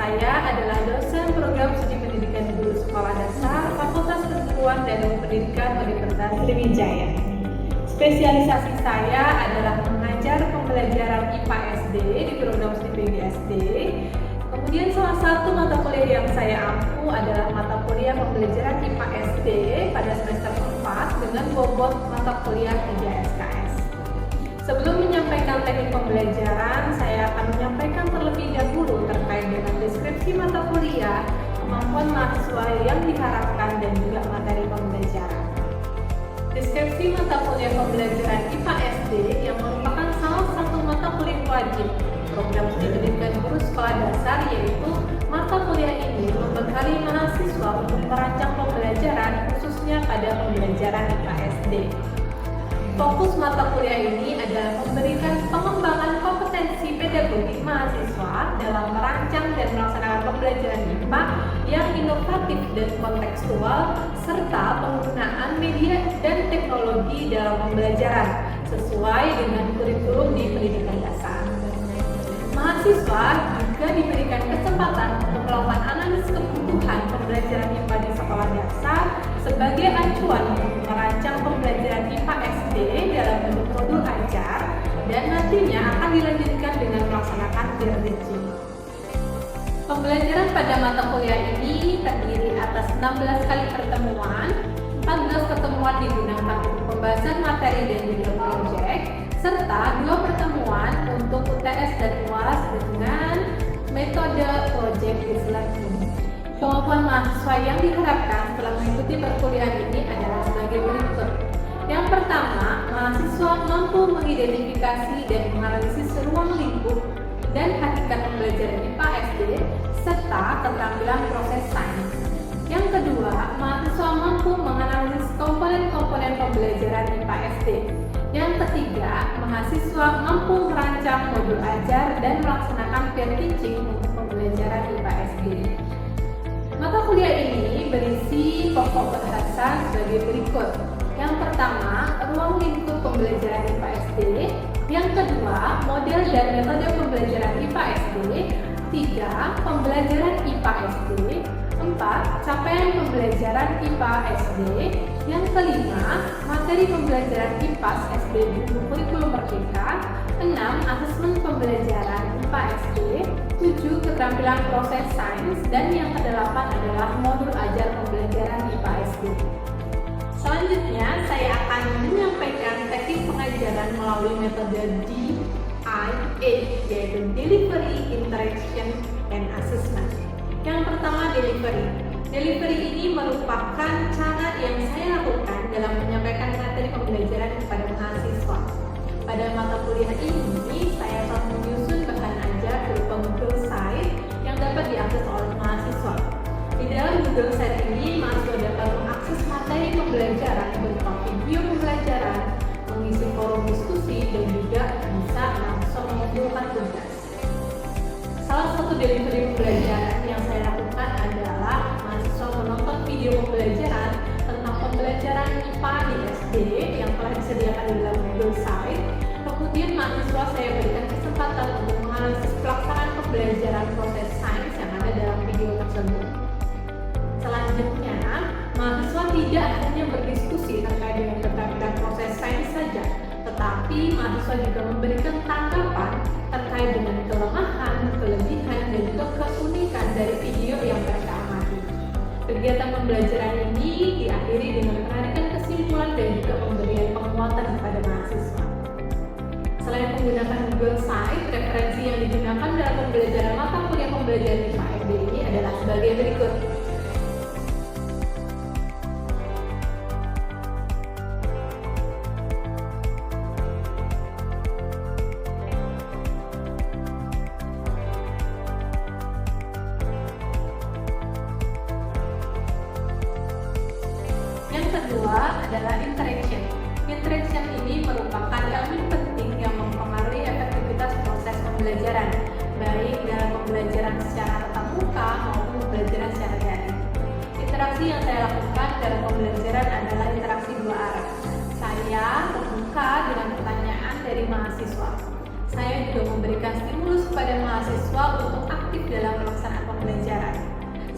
saya adalah dosen program studi pendidikan guru sekolah dasar Fakultas Keguruan dan Ilmu Pendidikan Universitas Sriwijaya. Spesialisasi saya adalah mengajar pembelajaran IPA SD di program studi PGSD. Kemudian salah satu mata kuliah yang saya ampu adalah mata kuliah pembelajaran IPA SD pada semester 4 dengan bobot mata kuliah 3 SKS. Sebelum menyampaikan teknik pembelajaran, saya akan menyampaikan terlebih dahulu terkait dengan deskripsi mata kuliah, kemampuan mahasiswa yang diharapkan, dan juga materi pembelajaran. Deskripsi mata kuliah pembelajaran IPA SD yang merupakan salah satu mata kuliah wajib program studi pendidikan guru sekolah dasar, yaitu mata kuliah ini membekali mahasiswa untuk merancang pembelajaran khususnya pada pembelajaran IPA SD. Fokus mata kuliah ini adalah memberikan pengembangan kompetensi pedagogik mahasiswa dalam merancang dan melaksanakan pembelajaran IPA yang inovatif dan kontekstual, serta penggunaan media dan teknologi dalam pembelajaran sesuai dengan kurikulum di pendidikan dasar. Mahasiswa juga diberikan kesempatan untuk melakukan analisis kebutuhan pembelajaran IPA di sekolah dasar sebagai acuan untuk merancang pembelajaran IPA SD dalam bentuk modul ajar, dan nantinya akan dilanjutkan dengan melaksanakan peer teaching. Pembelajaran pada mata kuliah ini terdiri atas 16 kali pertemuan, 14 pertemuan digunakan untuk pembahasan materi dan juga proyek, serta 2 pertemuan untuk UTS dan UAS dengan metode project based learning. Kemampuan mahasiswa yang diharapkan setelah mengikuti perkuliahan ini adalah sebagai berikut. Yang pertama, mahasiswa mampu mengidentifikasi dan menganalisis ruang lingkup dan hakikat pembelajaran IPA SD serta keterampilan proses sains. Yang kedua, mahasiswa mampu menganalisis komponen-komponen pembelajaran IPA SD. Yang ketiga, mahasiswa mampu merancang modul ajar dan melaksanakan peer teaching untuk pembelajaran IPA SD. Mata kuliah ini berisi pokok bahasan sebagai berikut. Yang pertama, ruang lingkup pembelajaran IPA SD. Yang kedua, model dan metode pembelajaran IPA SD. 3. Pembelajaran IPA SD. 4. Capaian pembelajaran IPA SD. Yang kelima, materi pembelajaran IPA SD di buku kurikulum Merdeka. 6. Asesmen pembelajaran IPA SD. 7. Keterampilan proses sains. Dan yang kedelapan adalah modul ajar pembelajaran IPA SD. Selanjutnya, saya akan menyampaikan teknik pengajaran melalui metode DIA, yaitu Delivery, Interaction, and Assessment. Yang pertama, delivery. Delivery ini merupakan cara yang saya lakukan dalam menyampaikan materi pembelajaran kepada mahasiswa. Pada mata kuliah ini, saya akan menyusun bahan ajar berupa Google Site yang dapat diakses oleh mahasiswa. Di dalam Google Site ini, mahasiswa dapat mengakses materi pembelajaran berupa video pembelajaran, mengisi forum diskusi, dan juga bisa langsung mengumpulkan tugas. Salah satu delivery pembelajaran yang saya lakukan adalah mahasiswa menonton video pembelajaran tentang pembelajaran IPA di SD yang telah disediakan di dalam Google Site. Kemudian mahasiswa saya berikan kesempatan untuk menganalisis pelaksanaan pembelajaran proses sains yang ada dalam video tersebut. Selanjutnya, mahasiswa tidak hanya berdiskusi terkait dengan keterampilan proses sains saja, tetapi mahasiswa juga memberikan tanggapan terkait dengan kelemahan, kelebihan, dan juga keunikan dari video yang mereka amati. Kegiatan pembelajaran ini diakhiri dengan menarikkan kesimpulan dan juga pemberian penguatan kepada mahasiswa. Selain menggunakan Google Site, referensi yang digunakan dalam pembelajaran mata kuliah pembelajaran IPA SD ini adalah sebagai berikut. Yang kedua adalah interaction. Interaction ini merupakan elemen penting yang mempengaruhi efektivitas proses pembelajaran, baik dalam pembelajaran secara tatap muka maupun pembelajaran secara daring. Interaksi yang saya lakukan dalam pembelajaran adalah interaksi dua arah. Saya terbuka dengan pertanyaan dari mahasiswa. Saya juga memberikan stimulus kepada mahasiswa untuk aktif dalam pelaksanaan pembelajaran pembelajaran,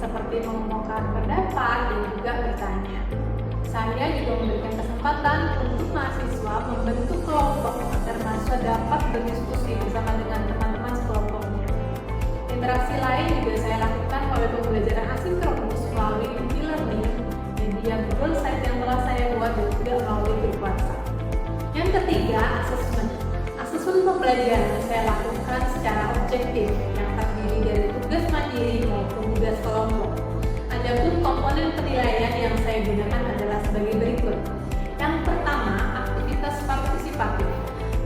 seperti mengemukakan pendapat dan juga bertanya. Saya juga memberikan kesempatan untuk mahasiswa membentuk kelompok agar mahasiswa dapat berdiskusi bersama dengan teman-teman sekelompoknya. Interaksi lain juga saya lakukan oleh pembelajaran asinkronus melalui e-learning, media Google Site yang telah saya buat dan juga melalui grup WhatsApp. Yang ketiga, asesmen. Asesmen pembelajaran saya lakukan secara objektif yang terdiri dari tugas mandiri maupun tugas kelompok. Adapun komponen penilaian yang saya gunakan adalah sebagai berikut. Yang pertama, aktivitas partisipatif.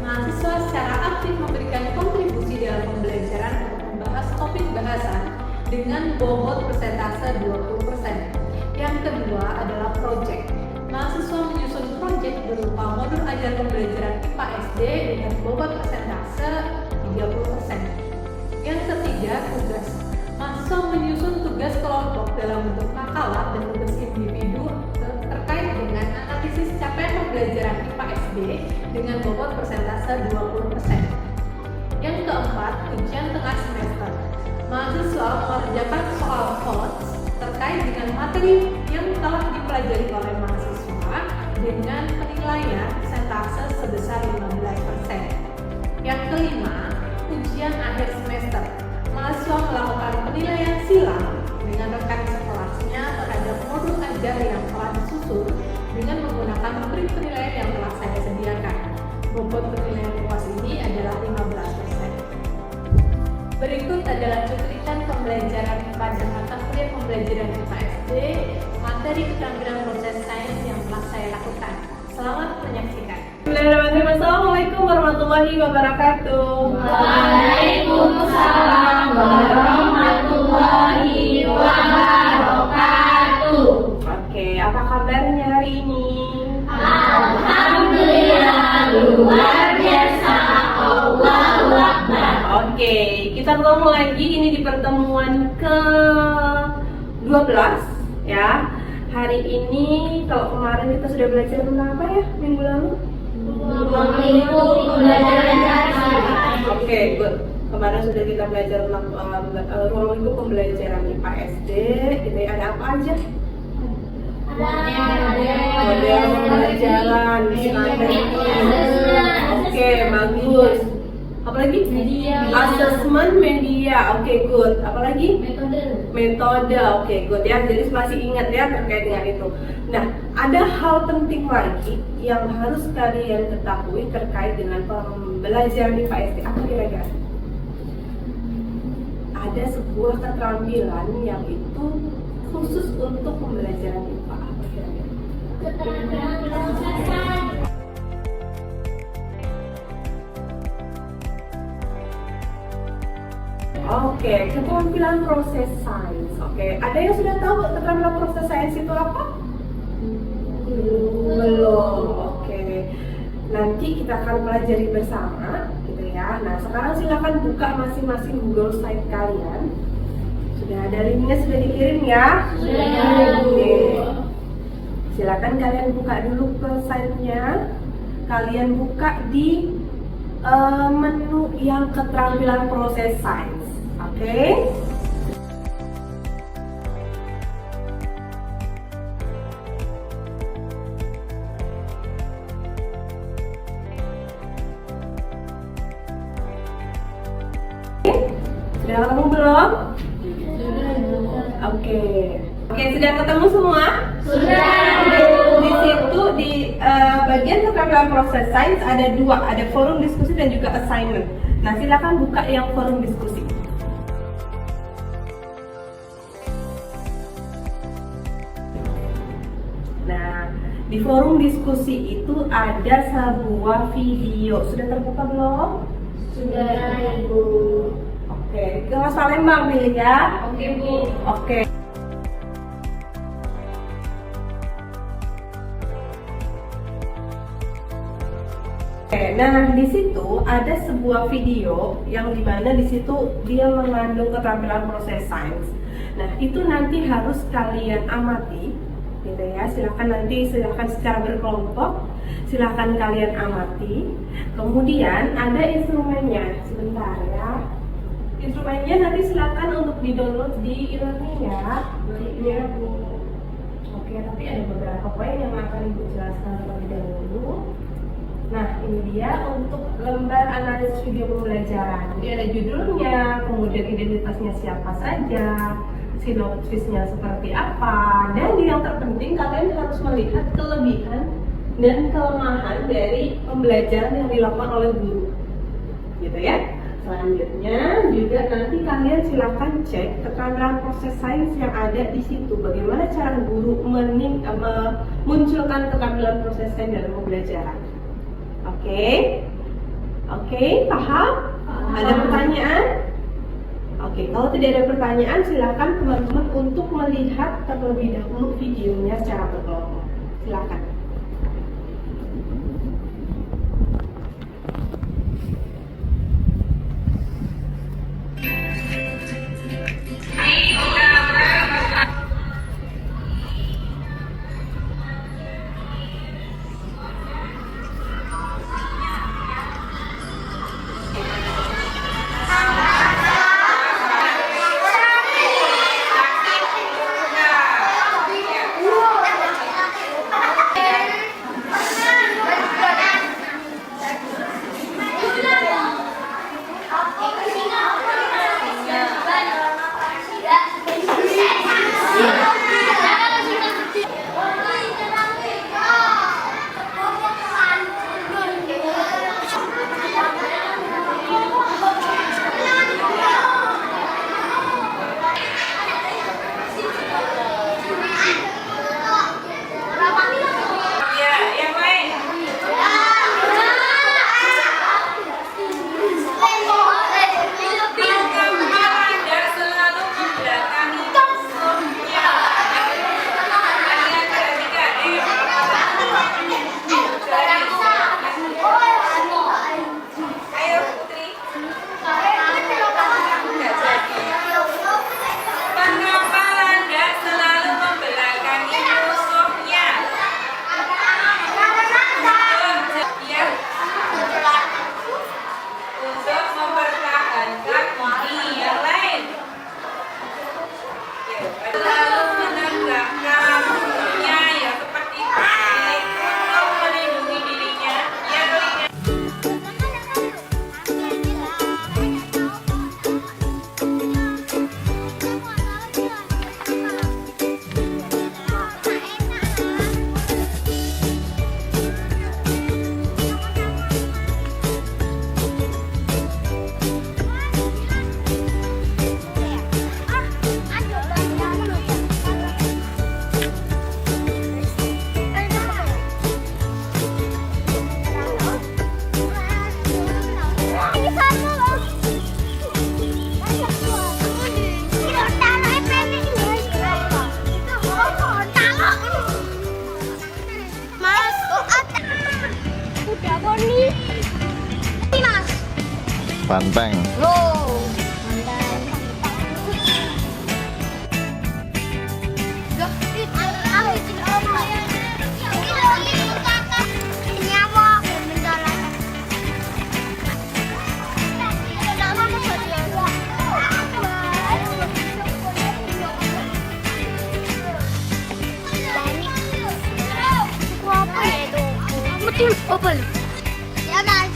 Mahasiswa secara aktif memberikan kontribusi dalam pembelajaran untuk membahas topik bahasan dengan bobot persentase 20%. Yang kedua adalah proyek. Mahasiswa menyusun proyek berupa modul ajar pembelajaran IPA SD dengan bobot persentase 30%. Yang ketiga, tugas. Mahasiswa menyusun tugas kelompok dalam bentuk makalah dan tugas individu terkait dengan analisis capaian pembelajaran IPA SD dengan bobot persentase 20%. Yang keempat, ujian tengah semester. Mahasiswa mengerjakan soal codes terkait dengan materi yang telah dipelajari oleh mahasiswa dengan penilaian persentase sebesar 15%. Yang kelima, ujian akhir semester. Mahasiswa melakukan penilaian silang dengan rekan sekelasnya terhadap modul ajar yang telah disusun dengan menggunakan rubrik penilaian yang telah saya sediakan. Bobot penilaian UAS ini adalah 15%. Berikut adalah cuplikan pembelajaran pada mata kuliah pembelajaran IPA SD, materi keterampilan proses sains yang telah saya lakukan. Selamat menyaksikan. Assalamualaikum warahmatullahi wabarakatuh. Waalaikumsalam warahmatullahi wabarakatuh. Oke, apa kabarnya hari ini? Alhamdulillah, luar biasa. Allahu Akbar. Oke, kita ketemu lagi ini di pertemuan ke-12 ya. Hari ini kalau kemarin kita sudah belajar tentang apa ya minggu lalu? Lingkup pembelajaran dasar. Oke, good. Kemarin sudah kita belajar tentang ruang lingkup pembelajaran IPA SD. Kita ada apa aja? Model pembelajaran, oke, bagus. Apalagi? Assessment media, oke, good. Apalagi? Metode, oke, good ya. Jadi masih ingat ya terkait dengan itu. Nah, ada hal penting lagi yang harus kalian ketahui terkait dengan pembelajaran IPA SD. Apa kira-kira? Ada sebuah keterampilan yang itu khusus untuk pembelajaran IPA. Apa kira-kira? Keterampilan proses. Oke, keterampilan proses sains. Oke, ada yang sudah tahu keterampilan proses sains itu apa? Belum. Oke. Nanti kita akan pelajari bersama, gitu ya. Nah, sekarang silakan buka masing-masing Google Site kalian. Sudah ada linknya, sudah dikirim ya? Sudah. Oke. Silakan kalian buka dulu ke site-nya. Kalian buka di menu yang keterampilan proses sains. Oke. Sudah ketemu belum? Oke, sudah ketemu semua? Sudah. Di situ di bagian keterampilan proses sains ada dua, ada forum diskusi dan juga assignment. Nah, silakan buka yang forum diskusi. Nah, di forum diskusi itu ada sebuah video. Sudah terbuka belum? Sudah, Ibu. Oke, kelas Palembang pilih ya. Oke, Bu. Oke. Nah, di situ ada sebuah video yang dimana di situ dia mengandung keterampilan proses sains. Nah, itu nanti harus kalian amati, gitu ya. Silakan secara berkelompok, silakan kalian amati. Kemudian ada instrumennya, sebentar ya. instrumennya nanti silakan untuk di-download di e-learning ya. Iya Bu. Oke, tapi ada beberapa poin yang akan Ibu jelaskan terlebih dahulu. Nah, ini dia untuk lembar analisis video pembelajaran. Jadi ada judulnya, kemudian identitasnya siapa saja, sinopsisnya seperti apa, dan yang terpenting kalian harus melihat kelebihan dan kelemahan dari pembelajaran yang dilakukan oleh guru, gitu ya. Selanjutnya juga nanti kalian silakan cek tekanan proses sains yang ada di situ. Bagaimana cara guru memunculkan keterampilan proses sains dalam pembelajaran. Oke, paham? Ada pertanyaan? Oke, kalau tidak ada pertanyaan, silakan teman-teman untuk melihat terlebih dahulu videonya secara berkelompok. Silakan. Panteng. Open. Ya guys.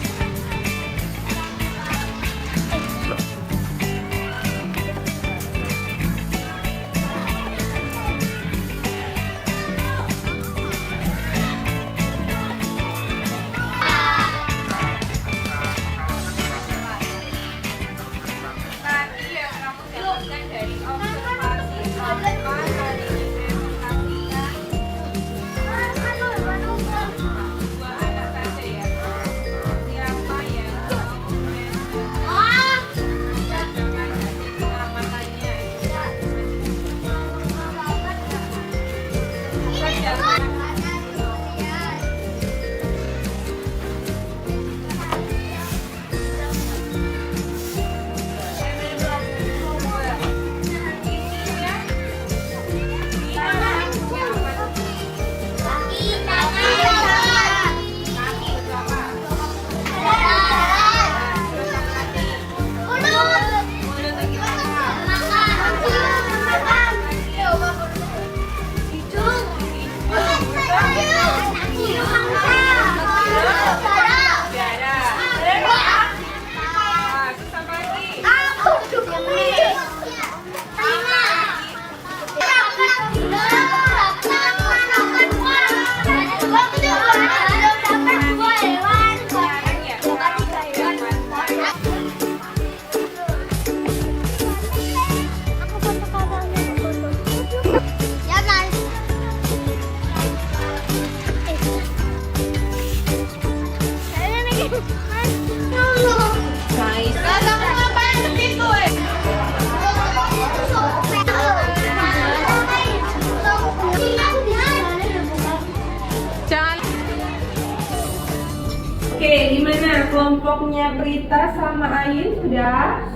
Oke, gimana kelompoknya Prita sama Ain sudah?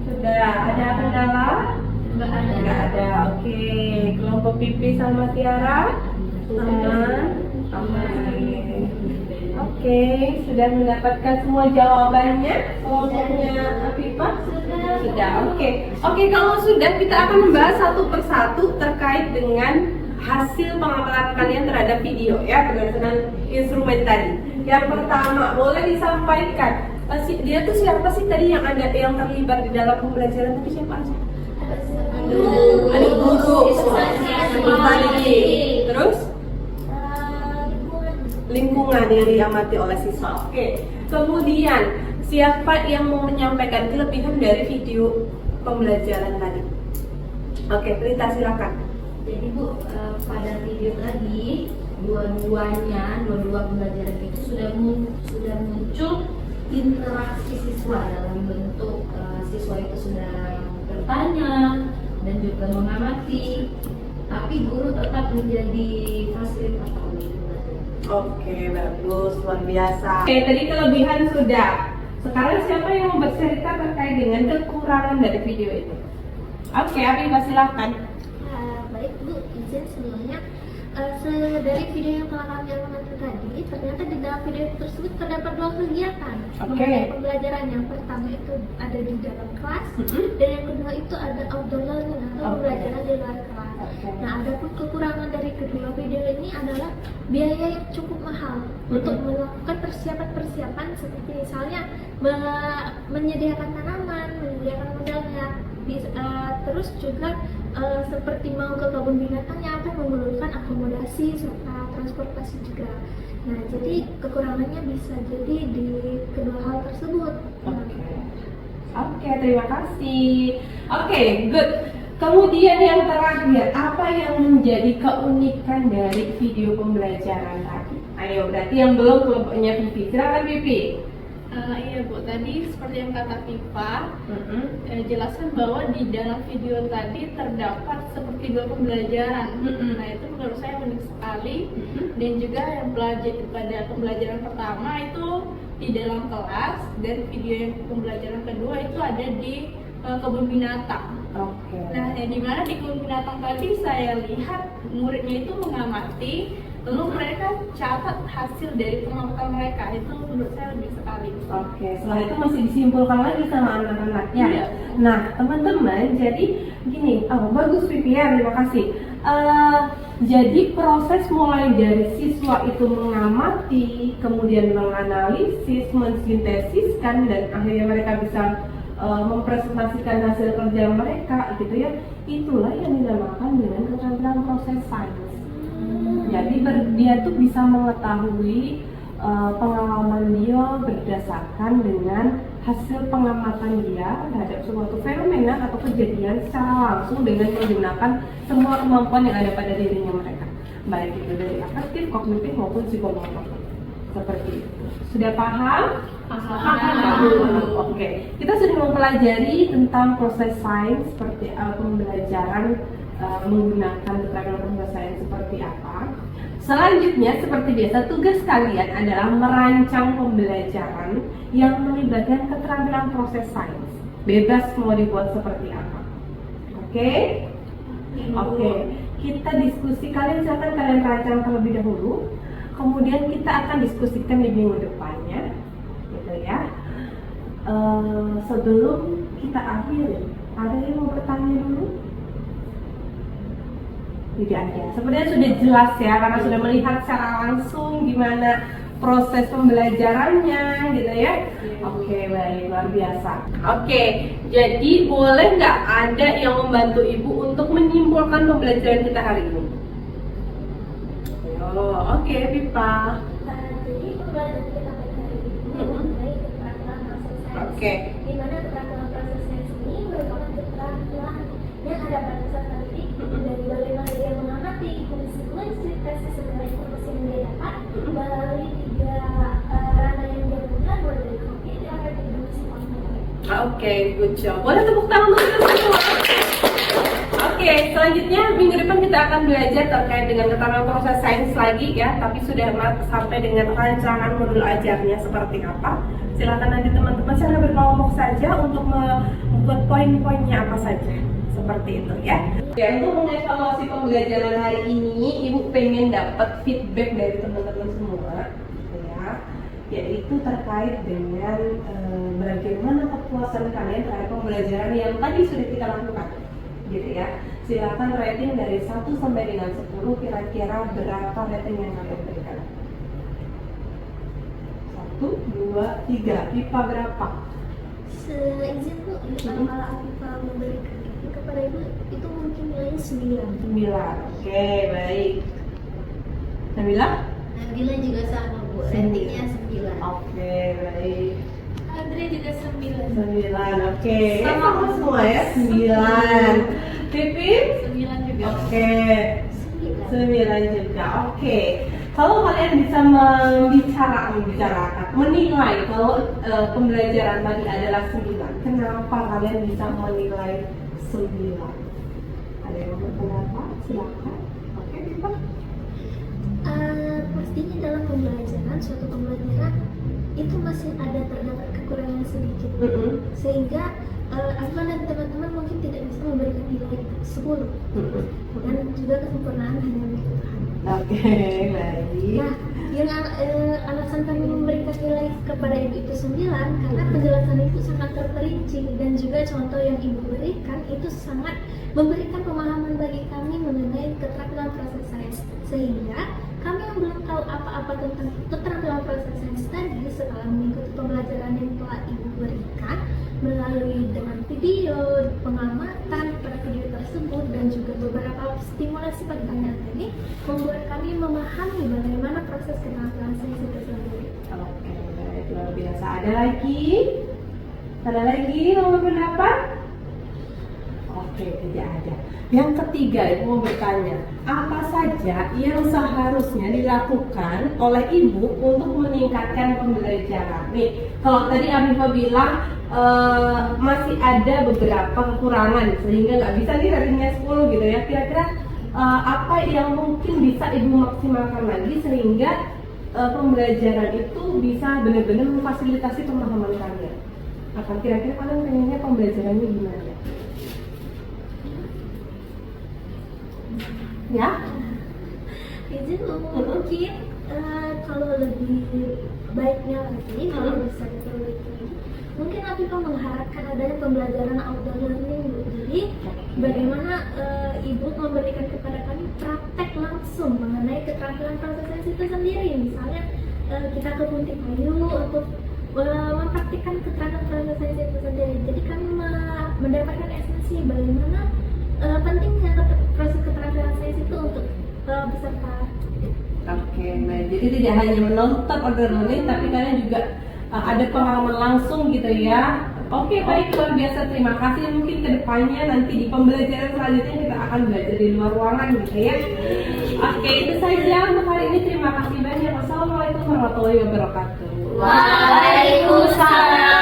Sudah. Ada kendala? Nggak ada. Oke, kelompok Pipi sama Tiara? Aman. Oke, sudah mendapatkan semua jawabannya? Kelompoknya Afifah? Sudah. Oke, kalau sudah kita akan membahas satu persatu terkait dengan hasil pengamatan kalian terhadap video ya berdasarkan instrumen tadi. Yang pertama, boleh disampaikan dia tuh siapa sih tadi yang terlibat di dalam pembelajaran tadi, siapa aja? Ada guru, terus lingkungan yang diamati oleh siswa. Oke. Kemudian siapa yang mau menyampaikan kelebihan dari video pembelajaran tadi? Oke, Prita silakan. Jadi Bu, pada video tadi dua pembelajaran itu sudah muncul interaksi siswa dalam bentuk siswa itu sudah bertanya dan juga mengamati, tapi guru tetap menjadi fasilitator. Oke, bagus, luar biasa. Oke, tadi kelebihan sudah. Sekarang siapa yang mau bercerita terkait dengan kekurangan dari video itu? Oke, Afifah silakan. Baik Bu, izin sebelumnya dari video yang telah kami amati tadi, ternyata di dalam video tersebut terdapat dua kegiatan mengenai pembelajaran. Yang pertama itu ada di dalam kelas, dan yang kedua itu ada outdoor learning atau pembelajaran di luar kelas. Nah, adapun kekurangan dari kedua video ini adalah biaya yang cukup mahal untuk melakukan persiapan seperti misalnya menyediakan tanaman, menyediakan modalnya, terus juga seperti mau ke kebun binatangnya akan memerlukan akomodasi serta transportasi juga. Nah, jadi kekurangannya bisa jadi di kedua hal tersebut. Oke, terima kasih. Oke, good. Kemudian yang terakhir, apa yang menjadi keunikan dari video pembelajaran tadi? Ayo, berarti yang belum kelompoknya Pipi. Silakan Pipi. Iya Bu, tadi seperti yang kata Pipa, jelaskan bahwa di dalam video tadi terdapat seperti dua pembelajaran. Nah, itu menurut saya unik sekali. Dan juga yang belajar pada pembelajaran pertama itu di dalam kelas, dan video yang pembelajaran kedua itu ada di kebun binatang. Nah, yang dimana di kebun binatang tadi saya lihat muridnya itu mengamati, lalu mereka catat hasil dari pengamatan mereka. Itu menurut saya lebih sekali. Setelah itu masih disimpulkan lagi sama anak-anaknya. Iya. Nah, teman-teman, jadi gini, bagus Pipi ya, terima kasih. Jadi proses mulai dari siswa itu mengamati, kemudian menganalisis, mensintesiskan, dan akhirnya mereka bisa mempresentasikan hasil kerja mereka, gitu ya. Itulah yang dinamakan dengan keterampilan proses sains. Jadi dia tuh bisa mengetahui pengalaman dia berdasarkan dengan hasil pengamatan dia terhadap suatu fenomena atau kejadian secara langsung dengan menggunakan semua kemampuan yang ada pada dirinya mereka, baik itu dari afektif, kognitif maupun psikomotor. Seperti itu. Sudah paham? Oke. Kita sudah mempelajari tentang proses sains seperti pembelajaran menggunakan keterampilan proses sains seperti apa. Selanjutnya, seperti biasa, tugas kalian adalah merancang pembelajaran yang melibatkan keterampilan proses sains. Bebas mau dibuat seperti apa. Oke? Kita diskusi, silakan kalian rancang terlebih dahulu. Kemudian kita akan diskusikan di minggu depannya, gitu ya. Sebelum kita akhiri, ada yang mau bertanya dulu? Tidak ada. Sebenarnya sudah jelas ya, karena sudah melihat secara langsung gimana proses pembelajarannya, gitu ya. Oke, baik, luar biasa. Oke, jadi boleh nggak ada yang membantu ibu untuk menyimpulkan pembelajaran kita hari ini? Oke, Pipa. Jadi pembelajaran kita pada hari ini mengenai keterampilan proses sains. Di mana keterampilan proses sains ini merupakan keterampilan yang ada pada saat nanti dari bagaimana dia mengamati, mensintesis segala informasi yang dia dapat melalui tiga ranah yang dia punya, mulai dari kognitif, afektif, dan psikomotor. Oke, good job. Boleh tepuk tangan dulu semua. Oke, Oke, selanjutnya minggu depan kita akan belajar terkait dengan keterangan proses sains lagi ya, tapi sudah sampai dengan rancangan modul ajarnya seperti apa. Silakan nanti teman-teman secara berkelompok saja untuk membuat poin-poinnya apa saja. Seperti itu ya. Ya, untuk mengevaluasi pembelajaran hari ini, Ibu pengen dapat feedback dari teman-teman semua ya, yaitu terkait dengan bagaimana kepuasan kalian terhadap pembelajaran yang tadi sudah kita lakukan. Gitu ya. Silakan rating dari 1 sampai dengan 10, kira-kira berapa rating yang kalian berikan? 1, 2, 3. IPA berapa? Seizin Bu, kalau Afifa memberikan kepada Ibu itu mungkin nilainya 9. 9. Oke, baik. Nabila? Nabila juga sama Bu, ratingnya 9. Oke, baik. Andre juga 9. 9, oke. Sama semua ya, 9. Pipin? 9 juga. Oke. 9 juga, oke. Kalau kalian bisa membicarakan, menilai kalau pembelajaran tadi adalah 9, kenapa kalian bisa menilai 9? Ada yang berpendapat? Silakan. Oke, Pipa. Pastinya dalam pembelajaran, suatu pembelajaran itu masih ada terdapat kekurangan sedikit, sehingga Afwan dan teman-teman mungkin tidak bisa memberikan nilai 10, dan juga kesempurnaan hanya milik Tuhan. Oke, baik. Nah, yang alasan kami memberikan nilai kepada Ibu itu 9 karena penjelasan itu sangat terperinci, dan juga contoh yang Ibu berikan itu sangat memberikan pemahaman bagi kami mengenai keterampilan proses sains, sehingga kami yang belum tahu apa-apa tentang keterampilan proses sains tadi, setelah mengikuti pembelajaran yang telah Ibu berikan melalui dengan video, pengamatan pada video tersebut, dan juga beberapa stimulasi pertanyaan tadi, membuat kami memahami bagaimana proses keterampilan sains itu sendiri. Oke, baik, luar biasa. Ada lagi? Ada lagi yang mau berpendapat? Oke, tidak ada. Yang ketiga, Ibu mau bertanya, apa saja yang seharusnya dilakukan oleh Ibu untuk meningkatkan pembelajaran? Nih, kalau tadi Afifah bilang masih ada beberapa kekurangan sehingga nggak bisa nih ratingnya 10 gitu ya. Kira-kira apa yang mungkin bisa Ibu maksimalkan lagi sehingga pembelajaran itu bisa benar-benar memfasilitasi pemahaman kalian? Apa kira-kira kalian pengennya pembelajarannya gimana? Ya? Izin mungkin kalau lebih baiknya lagi, kalau bisa diperbaiki, mungkin Afifah mengharapkan adanya pembelajaran outdoor learning, Bu. Jadi bagaimana Ibu memberikan kepada kami praktek langsung mengenai keterampilan proses sains itu sendiri. Misalnya kita ke Punti Kayu untuk mempraktikkan keterampilan proses sains itu sendiri. Jadi kami mendapatkan esensi bagaimana pentingnya proses keterampilan sains itu untuk peserta. Oke, baik. Jadi tidak hanya menonton outdoor learning, tapi kalian juga ada pengalaman langsung gitu ya. Oke, baik, luar biasa. Terima kasih. Mungkin kedepannya nanti di pembelajaran selanjutnya kita akan belajar di luar ruangan gitu ya. Oke, itu saja untuk hari ini. Terima kasih banyak. Wassalamualaikum warahmatullahi wabarakatuh. Waalaikumsalam.